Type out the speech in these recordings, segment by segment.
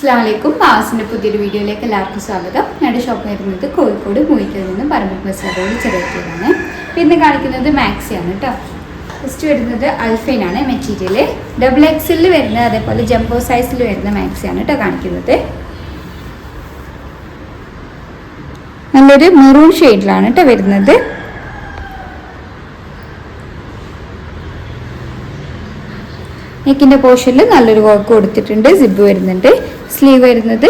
അസ്സലാമലൈക്കും. മാസിൻ്റെ പുതിയൊരു വീഡിയോയിലേക്ക് എല്ലാവർക്കും സ്വാഗതം. ഞങ്ങളുടെ ഷോപ്പ് വരുന്നത് കോഴിക്കോട് മൂയിക്കൽ നിന്ന് പറമ്പിൽ ബസ് റോഡ് ചെറിയതാണ്. പിന്നെ കാണിക്കുന്നത് മാക്സിയാണ് കേട്ടോ. ഫസ്റ്റ് വരുന്നത് അൽഫൈനാണ് മെറ്റീരിയൽ. XXL വരുന്ന അതേപോലെ ജംബോ സൈസിൽ വരുന്ന മാക്സിയാണ് കേട്ടോ കാണിക്കുന്നത്. നല്ലൊരു മെറൂൺ ഷെയ്ഡിലാണ് കേട്ടോ വരുന്നത്. നെക്കിൻ്റെ പോർഷനിൽ നല്ലൊരു വർക്ക് കൊടുത്തിട്ടുണ്ട്. സിബ് വരുന്നുണ്ട്. സ്ലീവ് വരുന്നത്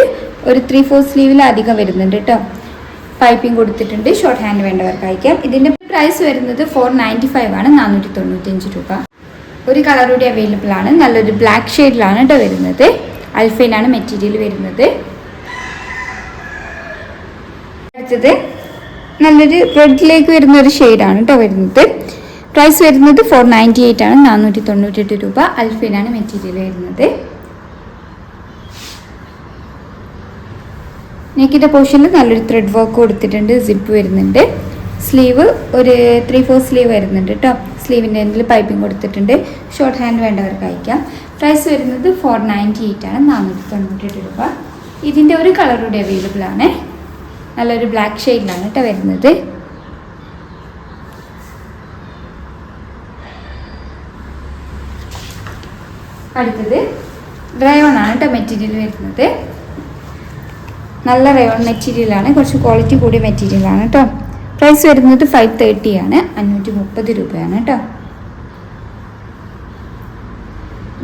ഒരു 3/4 സ്ലീവിലധികം വരുന്നുണ്ട് കേട്ടോ. പൈപ്പിംഗ് കൊടുത്തിട്ടുണ്ട്. ഷോർട്ട് ഹാൻഡ് വേണ്ടവർക്ക് അയക്കാം. ഇതിൻ്റെ പ്രൈസ് വരുന്നത് 495 ആണ്, 495 രൂപ. ഒരു കളർ കൂടി അവൈലബിൾ ആണ്. നല്ലൊരു ബ്ലാക്ക് ഷെയ്ഡിലാണ് കേട്ടോ വരുന്നത്. അൽഫൈനാണ് മെറ്റീരിയൽ വരുന്നത്. അടുത്തത് നല്ലൊരു റെഡിലേക്ക് വരുന്ന ഒരു ഷെയ്ഡാണ് കേട്ടോ വരുന്നത്. പ്രൈസ് വരുന്നത് 498 ആണ്, 498 രൂപ. അൽഫൈനാണ് മെറ്റീരിയൽ വരുന്നത്. നെക്കിൻ്റെ പോർഷനിൽ നല്ലൊരു ത്രെഡ് വർക്ക് കൊടുത്തിട്ടുണ്ട്. സിപ്പ് വരുന്നുണ്ട്. സ്ലീവ് ഒരു 3/4 സ്ലീവ് വരുന്നുണ്ട് കേട്ടോ. സ്ലീവിൻ്റെ എൻഡിൽ പൈപ്പിംഗ് കൊടുത്തിട്ടുണ്ട്. ഷോർട്ട് ഹാൻഡ് വേണ്ടവർക്ക് അയക്കാം. പ്രൈസ് വരുന്നത് 498 ആണ്, 498 രൂപ. ഇതിൻ്റെ ഒരു കളർ കൂടി അവൈലബിൾ ആണ്. നല്ലൊരു ബ്ലാക്ക് ഷെയ്ഡിലാണ് കേട്ടോ വരുന്നത്. അടുത്തത് റയോൺ ആണ് കേട്ടോ മെറ്റീരിയൽ വരുന്നത്. നല്ല റയോൺ മെറ്റീരിയലാണ്. കുറച്ച് ക്വാളിറ്റി കൂടിയ മെറ്റീരിയലാണ് കേട്ടോ. പ്രൈസ് വരുന്നത് 530 ആണ്, 530 രൂപയാണ് കേട്ടോ.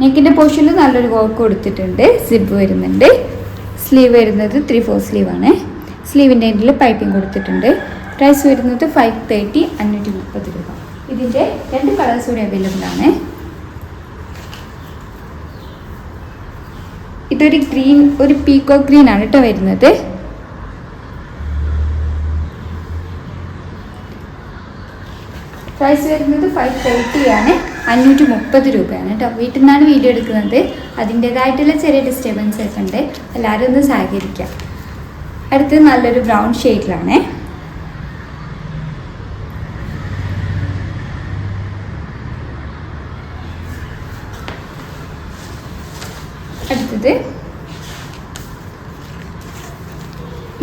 നെക്കിൻ്റെ പോർഷനിൽ നല്ലൊരു വർക്ക് കൊടുത്തിട്ടുണ്ട്. സിബ് വരുന്നുണ്ട്. സ്ലീവ് വരുന്നത് 3/4 സ്ലീവാണ്. സ്ലീവിൻ്റെ എൻഡിൽ പൈപ്പിംഗ് കൊടുത്തിട്ടുണ്ട്. പ്രൈസ് വരുന്നത് 530, 530 രൂപ. ഇതിൻ്റെ 2 കളേഴ്സ് കൂടി അവൈലബിൾ ആണ്. ഇതൊരു ഗ്രീൻ, ഒരു പീക്കോക്ക് ഗ്രീൻ ആണ് കേട്ടോ വരുന്നത്. പ്രൈസ് വരുന്നത് 530 ആണ്, 530 രൂപയാണ് കേട്ടോ. വീട്ടിൽ നിന്നാണ് വീഡിയോ എടുക്കുന്നത്. അതിൻ്റേതായിട്ടുള്ള ചെറിയ ഡിസ്റ്റർബൻസ് ഒക്കെ ഉണ്ട്. എല്ലാവരും ഒന്ന് സഹകരിക്കാം. അടുത്തത് നല്ലൊരു ബ്രൗൺ ഷെയ്ഡിലാണ്. അടുത്തത്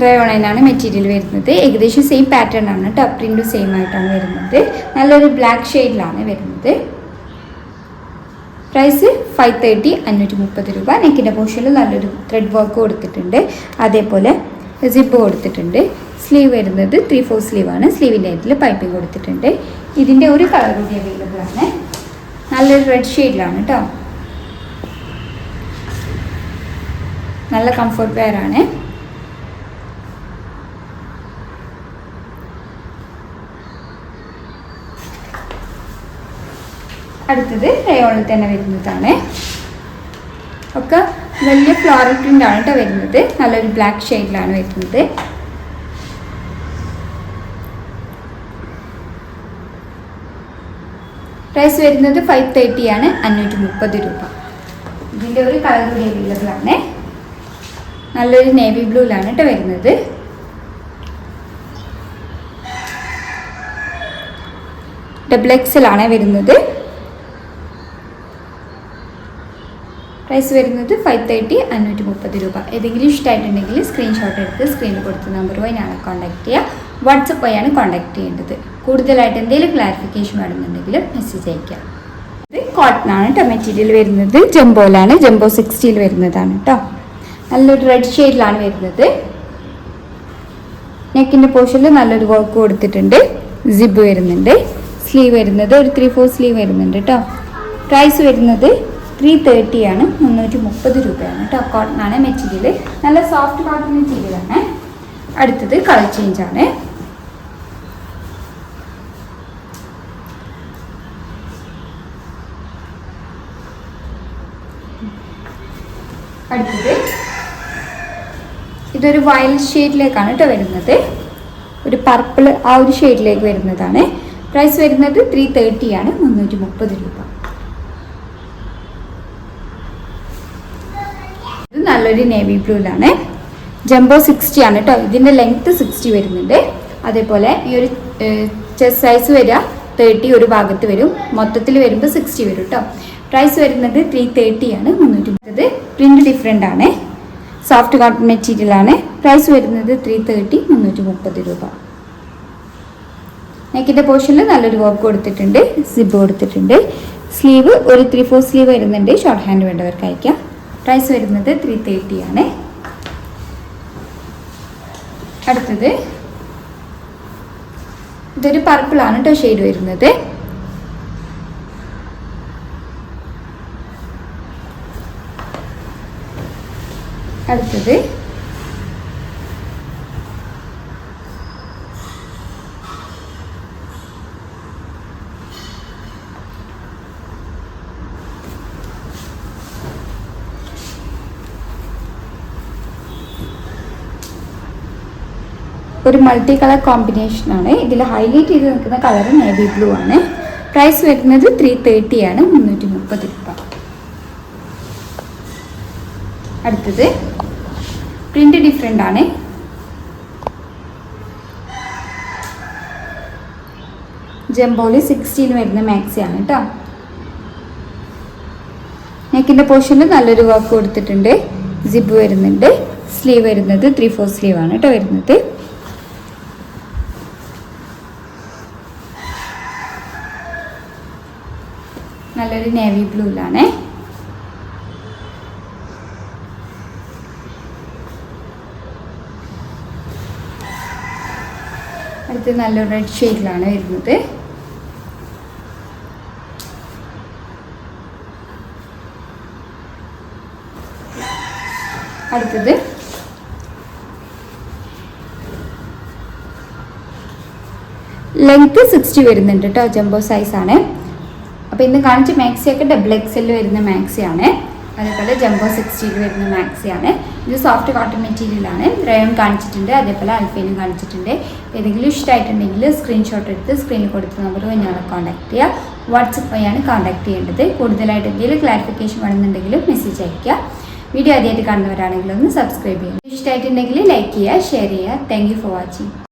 റയോണൈനാണ് മെറ്റീരിയൽ വരുന്നത്. ഏകദേശം സെയിം പാറ്റേൺ ആണ് കേട്ടോ. പ്രിൻറ്റും സെയിം ആയിട്ടാണ് വരുന്നത്. നല്ലൊരു ബ്ലാക്ക് ഷെയ്ഡിലാണ് വരുന്നത്. പ്രൈസ് 530, 530 രൂപ. നെക്കിൻ്റെ പോർഷനിൽ നല്ലൊരു ത്രെഡ് വർക്ക് കൊടുത്തിട്ടുണ്ട്. അതേപോലെ സിപ്പ് കൊടുത്തിട്ടുണ്ട്. സ്ലീവ് വരുന്നത് 3/4 സ്ലീവാണ്. സ്ലീവിൻ്റെ എൻഡിൽ പൈപ്പിംഗ് കൊടുത്തിട്ടുണ്ട്. ഇതിൻ്റെ ഒരു കളർ കൂടി അവൈലബിൾ ആണ്. നല്ലൊരു റെഡ് ഷെയ്ഡിലാണ് കേട്ടോ. നല്ല കംഫർട്ട് വെയർ ആണ്. അടുത്തത് റയോണിൽ തന്നെ വരുന്നതാണ്. ഒക്കെ വലിയ ഫ്ലോറൽ പ്രിൻ്റ് ആണ് കേട്ടോ വരുന്നത്. നല്ലൊരു ബ്ലാക്ക് ഷെയ്ഡിലാണ് വരുന്നത്. പ്രൈസ് വരുന്നത് 530 ആണ്, 530 രൂപ. ഇതിൻ്റെ ഒരു കളർ കൂടി അവൈലബിൾ ആണ്. നല്ലൊരു നേവി ബ്ലൂയിലാണ് കേട്ടോ വരുന്നത്. XXL ആണ് വരുന്നത്. പ്രൈസ് വരുന്നത് 530, 530 രൂപ. ഏതെങ്കിലും ഇഷ്ടമായിട്ടുണ്ടെങ്കിൽ സ്ക്രീൻഷോട്ട് എടുത്ത് സ്ക്രീനിൽ കൊടുത്ത നമ്പർ വഴി ഞങ്ങളെ കോൺടാക്ട് ചെയ്യുക. വാട്സപ്പ് വഴിയാണ് കോൺടാക്ട് ചെയ്യേണ്ടത്. കൂടുതലായിട്ട് എന്തെങ്കിലും ക്ലാരിഫിക്കേഷൻ വേണമെന്നുണ്ടെങ്കിൽ മെസ്സേജ് അയക്കാം. ഇത് കോട്ടൺ ആണ് കേട്ടോ മെറ്റീരിയൽ വരുന്നത്. ജംബോയിലാണ്, ജംബോ 60 വരുന്നതാണ് കേട്ടോ. നല്ലൊരു റെഡ് ഷെയ്ഡിലാണ് വരുന്നത്. നെക്കിൻ്റെ പോർഷനിൽ നല്ലൊരു വർക്ക് കൊടുത്തിട്ടുണ്ട്. സിബ് വരുന്നുണ്ട്. സ്ലീവ് വരുന്നത് ഒരു 3/4 സ്ലീവ് വരുന്നുണ്ട് കേട്ടോ. പ്രൈസ് വരുന്നത് 330 ആണ്, 330 രൂപയാണ് കേട്ടോ. കോട്ടൺ ആണ് മെറ്റീരിയൽ. നല്ല സോഫ്റ്റ് കോട്ടൺ മെറ്റീരിയലാണ്. അടുത്തത് കളർ ചേഞ്ച് ആണ്. അടുത്തത് ഇതൊരു വയലറ്റ് ഷെയ്ഡിലേക്കാണ് കേട്ടോ വരുന്നത്. ഒരു പർപ്പിൾ ആ ഒരു ഷെയ്ഡിലേക്ക് വരുന്നതാണ്. പ്രൈസ് വരുന്നത് 330 ആണ്, 330 രൂപ. ഇത് നല്ലൊരു നേവി ബ്ലൂയിലാണ്. ജംബോ 60 ആണ് കേട്ടോ. ഇതിൻ്റെ ലെങ്ത്ത് 60 വരുന്നുണ്ട്. അതേപോലെ ഈ ഒരു ചെസ്റ്റ് സൈസ് വരിക 30 ഒരു ഭാഗത്ത് വരും. മൊത്തത്തിൽ വരുമ്പോൾ 60 വരും കേട്ടോ. പ്രൈസ് വരുന്നത് 330 ആണ്. 330. പ്രിന്റ് ഡിഫറെൻ്റ് ആണ്. സോഫ്റ്റ് കോട്ടൺ മെറ്റീരിയലാണ്. പ്രൈസ് വരുന്നത് 330, 330 രൂപ. നെക്കിൻ്റെ പോർഷനിൽ നല്ലൊരു വർക്ക് കൊടുത്തിട്ടുണ്ട്, സിബ് കൊടുത്തിട്ടുണ്ട്. സ്ലീവ് ഒരു 3/4 സ്ലീവ് വരുന്നുണ്ട്. ഷോർട്ട് ഹാൻഡ് വേണ്ടവർക്ക് അയക്കാം. പ്രൈസ് വരുന്നത് 330 ആണ്. അടുത്തത് ഇതൊരു പർപ്പിളാണ് കേട്ടോ ഷെയ്ഡ് വരുന്നത്. അടുത്തത് ഒരു മൾട്ടി കളർ കോമ്പിനേഷനാണ്. ഇതിൽ ഹൈലൈറ്റ് ചെയ്ത് നിൽക്കുന്ന കളർ നേവി ബ്ലൂ ആണ്. പ്രൈസ് വരുന്നത് 330 ആണ്, 330 രൂപ. അടുത്തത് പ്രിന്റ് ഡിഫറെൻ്റ് ആണ്. ജംബോലി 60 വരുന്ന മാക്സി ആണ് കേട്ടോ. നെക്കിൻ്റെ പോർഷനിൽ നല്ലൊരു വർക്ക് കൊടുത്തിട്ടുണ്ട്, സിബ് വരുന്നുണ്ട്. സ്ലീവ് വരുന്നത് 3/4 സ്ലീവ് ആണ് കേട്ടോ വരുന്നത്. നല്ലൊരു നേവി ബ്ലൂയിലാണ്. അടുത്ത് നല്ലൊരു റെഡ് ഷെയ്ഡിലാണ് വരുന്നത്. അടുത്തത് ലെങ്ത് 60 വരുന്നുണ്ട് കേട്ടോ, ജംബോ സൈസാണ്. അപ്പോൾ ഇന്ന് കാണിച്ച മാക്സിയൊക്കെ XXL വരുന്ന മാക്സിയാണ്. അതേപോലെ ജംബോ 60 വരുന്ന മാക്സിയാണ്. ഇത് സോഫ്റ്റ് കോട്ടൺ മെറ്റീരിയലാണ്. റയോൺ കാണിച്ചിട്ടുണ്ട്, അതേപോലെ അൽഫൈനും കാണിച്ചിട്ടുണ്ട്. ഏതെങ്കിലും ഇഷ്ടമായിട്ടുണ്ടെങ്കിൽ സ്ക്രീൻഷോട്ട് എടുത്ത് സ്ക്രീനിൽ കൊടുത്ത നമ്പർ ഞങ്ങളെ കോൺടാക്ട് ചെയ്യുക. വാട്സപ്പ് വഴിയാണ് കോൺടാക്ട് ചെയ്യേണ്ടത്. കൂടുതലായിട്ട് എന്തെങ്കിലും ക്ലാരിഫിക്കേഷൻ വേണമെന്നുണ്ടെങ്കിലും മെസ്സേജ് അയയ്ക്കുക. വീഡിയോ ആദ്യമായിട്ട് കാണുന്നവരാണെങ്കിൽ ഒന്ന് സബ്സ്ക്രൈബ് ചെയ്യുക. ഇഷ്ടമായിട്ടുണ്ടെങ്കിൽ ലൈക്ക് ചെയ്യുക, ഷെയർ ചെയ്യുക. Thank you for watching.